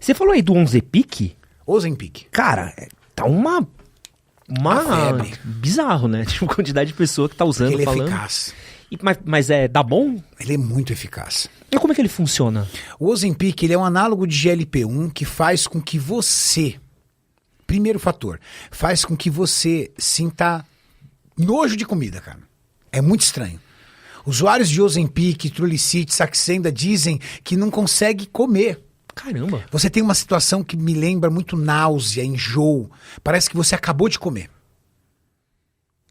Você falou aí do Ozempic? Ozempic. Cara, tá uma febre. Bizarro, né? Tipo, a quantidade de pessoa que tá usando, Ele é falando. eficaz. Mas dá bom? Ele é muito eficaz. E como é que ele funciona? O Ozempic, ele é um análogo de GLP-1 que faz com que você... Primeiro fator, faz com que você sinta nojo de comida, cara. É muito estranho. Usuários de Ozempic, Trulicity, Saxenda dizem que não consegue comer. Caramba. Você tem uma situação que me lembra muito náusea, enjoo. Parece que você acabou de comer.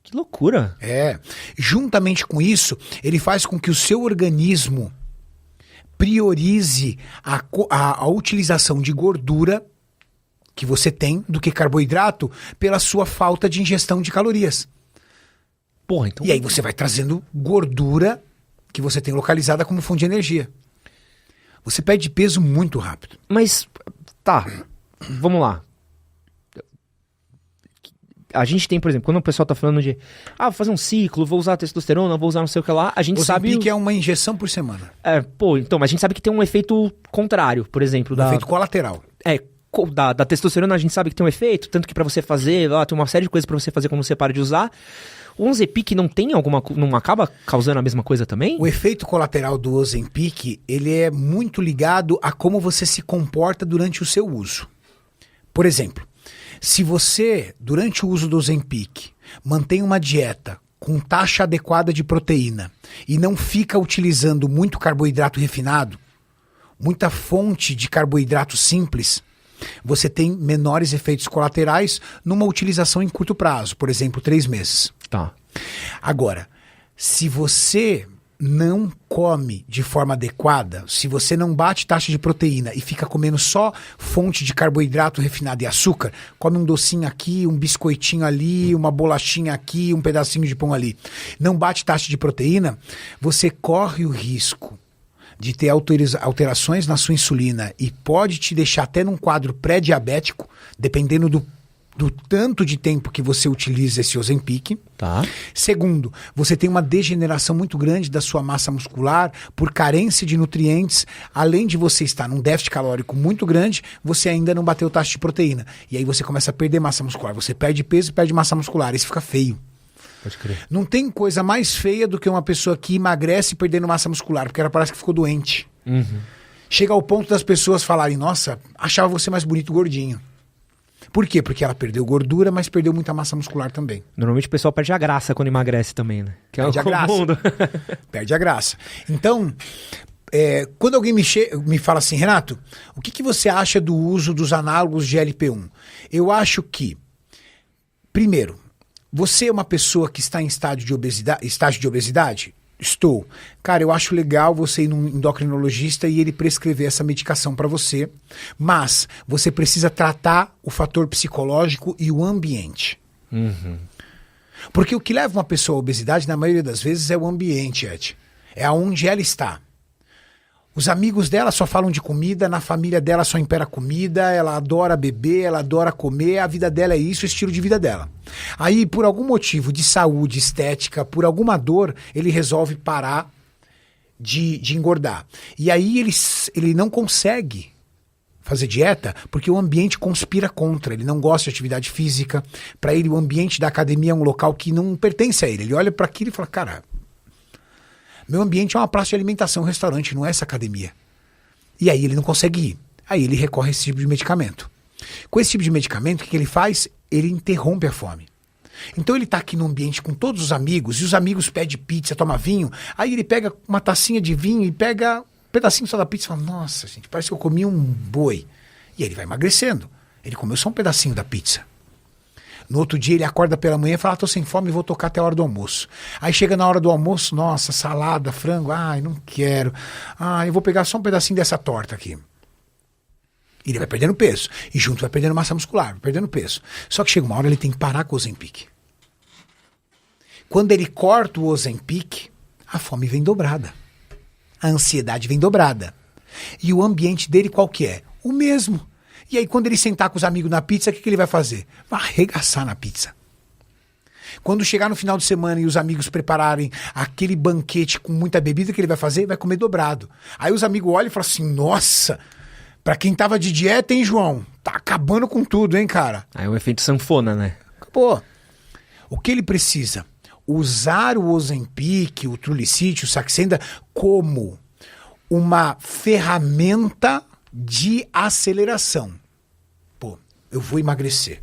Que loucura. É. Juntamente com isso, ele faz com que o seu organismo priorize a utilização de gordura que você tem do que carboidrato pela sua falta de ingestão de calorias. Porra, então... E aí você vai trazendo gordura que você tem localizada como fonte de energia. Você perde peso muito rápido. Mas, tá, vamos lá. A gente tem, por exemplo, quando o pessoal tá falando de vou fazer um ciclo, vou usar testosterona, vou usar não sei o que lá, a gente sabe... Ozempic é uma injeção por semana. Então, mas a gente sabe que tem um efeito contrário, por exemplo. Efeito colateral. Da testosterona a gente sabe que tem um efeito, tanto que pra você fazer, tem uma série de coisas pra você fazer quando você para de usar. O Ozempic não acaba causando a mesma coisa também? O efeito colateral do Ozempic, ele é muito ligado a como você se comporta durante o seu uso. Por exemplo, se você, durante o uso do Ozempic, mantém uma dieta com taxa adequada de proteína e não fica utilizando muito carboidrato refinado, muita fonte de carboidrato simples, você tem menores efeitos colaterais numa utilização em curto prazo, por exemplo, 3 meses. Tá. Agora, se você não come de forma adequada, se você não bate taxa de proteína e fica comendo só fonte de carboidrato refinado e açúcar, come um docinho aqui, um biscoitinho ali, uma bolachinha aqui, um pedacinho de pão ali, não bate taxa de proteína, você corre o risco de ter alterações na sua insulina e pode te deixar até num quadro pré-diabético, dependendo do tanto de tempo que você utiliza esse Ozempic. Tá. Segundo, você tem uma degeneração muito grande da sua massa muscular por carência de nutrientes. Além de você estar num déficit calórico muito grande, você ainda não bateu taxa de proteína. E aí você começa a perder massa muscular. Você perde peso e perde massa muscular. Isso fica feio. Pode crer. Não tem coisa mais feia do que uma pessoa que emagrece perdendo massa muscular, porque ela parece que ficou doente. Uhum. Chega ao ponto das pessoas falarem, nossa, achava você mais bonito gordinho. Por quê? Porque ela perdeu gordura, mas perdeu muita massa muscular também. Normalmente o pessoal perde a graça quando emagrece também, né? Que perde é a graça. Perde a graça. Então, quando alguém me fala assim, Renato, o que você acha do uso dos análogos de GLP-1? Eu acho que, primeiro, você é uma pessoa que está em estágio de obesidade? Estou. Cara, eu acho legal você ir num endocrinologista e ele prescrever essa medicação para você, mas você precisa tratar o fator psicológico e o ambiente. Uhum. Porque o que leva uma pessoa à obesidade, na maioria das vezes, é o ambiente, Ed. É aonde ela está. Os amigos dela só falam de comida, na família dela só impera comida, ela adora beber, ela adora comer, a vida dela é isso, o estilo de vida dela. Aí, por algum motivo de saúde, estética, por alguma dor, ele resolve parar de engordar. E aí ele não consegue fazer dieta porque o ambiente conspira contra, ele não gosta de atividade física, para ele o ambiente da academia é um local que não pertence a ele. Ele olha para aquilo e fala, cara... Meu ambiente é uma praça de alimentação, um restaurante, não é essa academia. E aí ele não consegue ir. Aí ele recorre a esse tipo de medicamento. Com esse tipo de medicamento, o que ele faz? Ele interrompe a fome. Então ele está aqui no ambiente com todos os amigos, e os amigos pedem pizza, toma vinho, aí ele pega uma tacinha de vinho e pega um pedacinho só da pizza e fala, nossa, gente, parece que eu comi um boi. E aí ele vai emagrecendo. Ele comeu só um pedacinho da pizza. No outro dia ele acorda pela manhã e fala, tô sem fome e vou tocar até a hora do almoço. Aí chega na hora do almoço, nossa, salada, frango, ai, não quero. Eu vou pegar só um pedacinho dessa torta aqui. E ele vai perdendo peso. E junto vai perdendo massa muscular, vai perdendo peso. Só que chega uma hora ele tem que parar com o Ozempic. Quando ele corta o Ozempic, a fome vem dobrada. A ansiedade vem dobrada. E o ambiente dele qual que é? O mesmo. E aí, quando ele sentar com os amigos na pizza, o que ele vai fazer? Vai arregaçar na pizza. Quando chegar no final de semana e os amigos prepararem aquele banquete com muita bebida, o que ele vai fazer? Vai comer dobrado. Aí os amigos olham e falam assim, nossa, Pra quem tava de dieta, hein, João? Tá acabando com tudo, hein, cara? Aí é um efeito sanfona, né? Acabou. O que ele precisa? Usar o Ozempic, o Trulicity, o Saxenda como uma ferramenta de aceleração. Pô, eu vou emagrecer.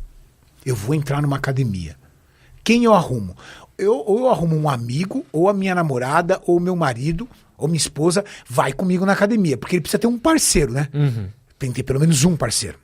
Eu vou entrar numa academia. Quem eu arrumo? Ou eu arrumo um amigo, ou a minha namorada, ou meu marido, ou minha esposa vai comigo na academia. Porque ele precisa ter um parceiro, né? Tem que ter pelo menos um parceiro.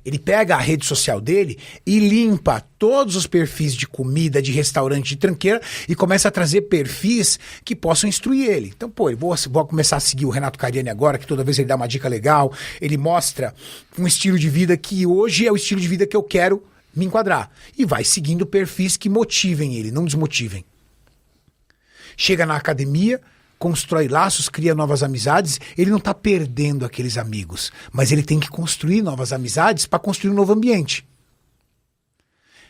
Ele pega a rede social dele e limpa todos os perfis de comida, de restaurante, de tranqueira e começa a trazer perfis que possam instruir ele. Então, pô, eu vou começar a seguir o Renato Cariani agora, que toda vez ele dá uma dica legal, ele mostra um estilo de vida que hoje é o estilo de vida que eu quero me enquadrar. E vai seguindo perfis que motivem ele, não desmotivem. Chega na academia, constrói laços, cria novas amizades, ele não está perdendo aqueles amigos, mas ele tem que construir novas amizades para construir um novo ambiente.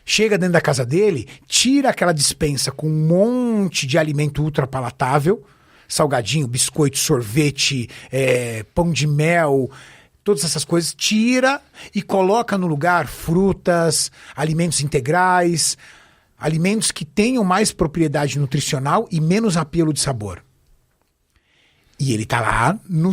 Chega dentro da casa dele, tira aquela despensa com um monte de alimento ultrapalatável, salgadinho, biscoito, sorvete, pão de mel, todas essas coisas, tira e coloca no lugar frutas, alimentos integrais, alimentos que tenham mais propriedade nutricional e menos apelo de sabor. E ele tá lá no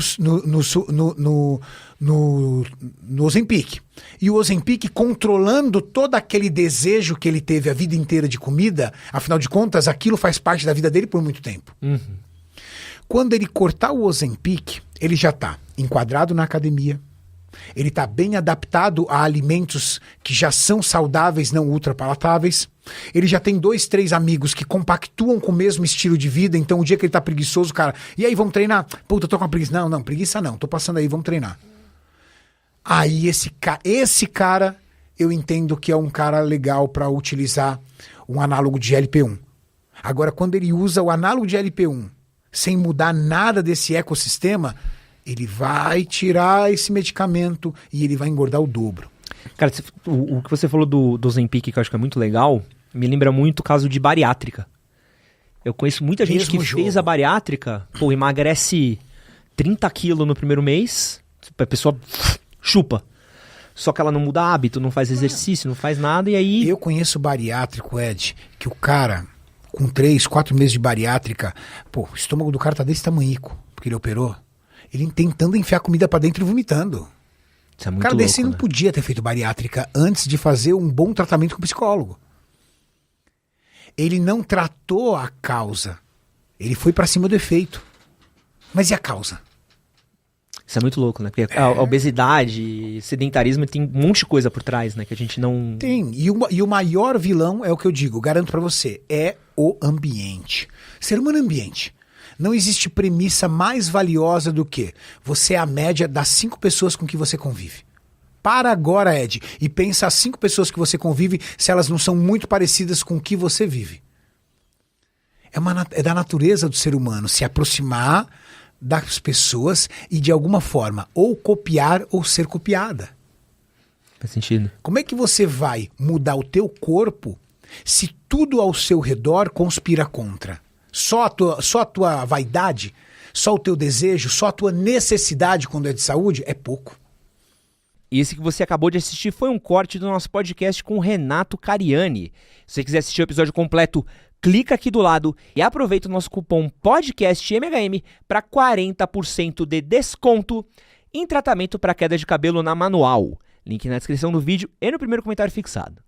Ozempic. E o Ozempic controlando todo aquele desejo que ele teve a vida inteira de comida, afinal de contas, aquilo faz parte da vida dele por muito tempo. Quando ele cortar o Ozempic, ele já tá enquadrado na academia, ele tá bem adaptado a alimentos que já são saudáveis, não ultrapalatáveis. Ele já tem 2, 3 amigos que compactuam com o mesmo estilo de vida. Então, o dia que ele tá preguiçoso, cara, e aí, vamos treinar? Puta, eu tô com uma preguiça. Não, preguiça não. Tô passando aí, vamos treinar. Aí, esse cara, eu entendo que é um cara legal para utilizar um análogo de GLP-1. Agora, quando ele usa o análogo de GLP-1 sem mudar nada desse ecossistema, ele vai tirar esse medicamento e ele vai engordar o dobro. Cara, o que você falou do Ozempic, que eu acho que é muito legal, me lembra muito o caso de bariátrica. Eu conheço muita gente que fez a bariátrica, pô, emagrece 30 quilos no primeiro mês, a pessoa chupa. Só que ela não muda hábito, não faz exercício, não faz nada, e aí... Eu conheço bariátrico, Ed, que o cara, com 3, 4 meses de bariátrica, pô, o estômago do cara tá desse tamanhico, porque ele operou. Ele tentando enfiar comida pra dentro e vomitando. Isso é muito o cara louco, desse não podia ter feito bariátrica antes de fazer um bom tratamento com o psicólogo. Ele não tratou a causa. Ele foi pra cima do efeito. Mas e a causa? Isso é muito louco, né? Porque a obesidade, sedentarismo tem um monte de coisa por trás, né? Que a gente não... Tem. E o maior vilão é o que eu digo, garanto pra você, é o ambiente. Ser humano é ambiente. Não existe premissa mais valiosa do que você é a média das 5 pessoas com que você convive. Para agora, Ed, e pensa as 5 pessoas que você convive se elas não são muito parecidas com o que você vive. É da natureza do ser humano se aproximar das pessoas e de alguma forma ou copiar ou ser copiada. Faz sentido. Como é que você vai mudar o teu corpo se tudo ao seu redor conspira contra? Só a tua vaidade, só o teu desejo, só a tua necessidade quando é de saúde é pouco. E esse que você acabou de assistir foi um corte do nosso podcast com o Renato Cariani. Se você quiser assistir o episódio completo, clica aqui do lado e aproveita o nosso cupom PODCASTMHM para 40% de desconto em tratamento para queda de cabelo na Manual. Link na descrição do vídeo e no primeiro comentário fixado.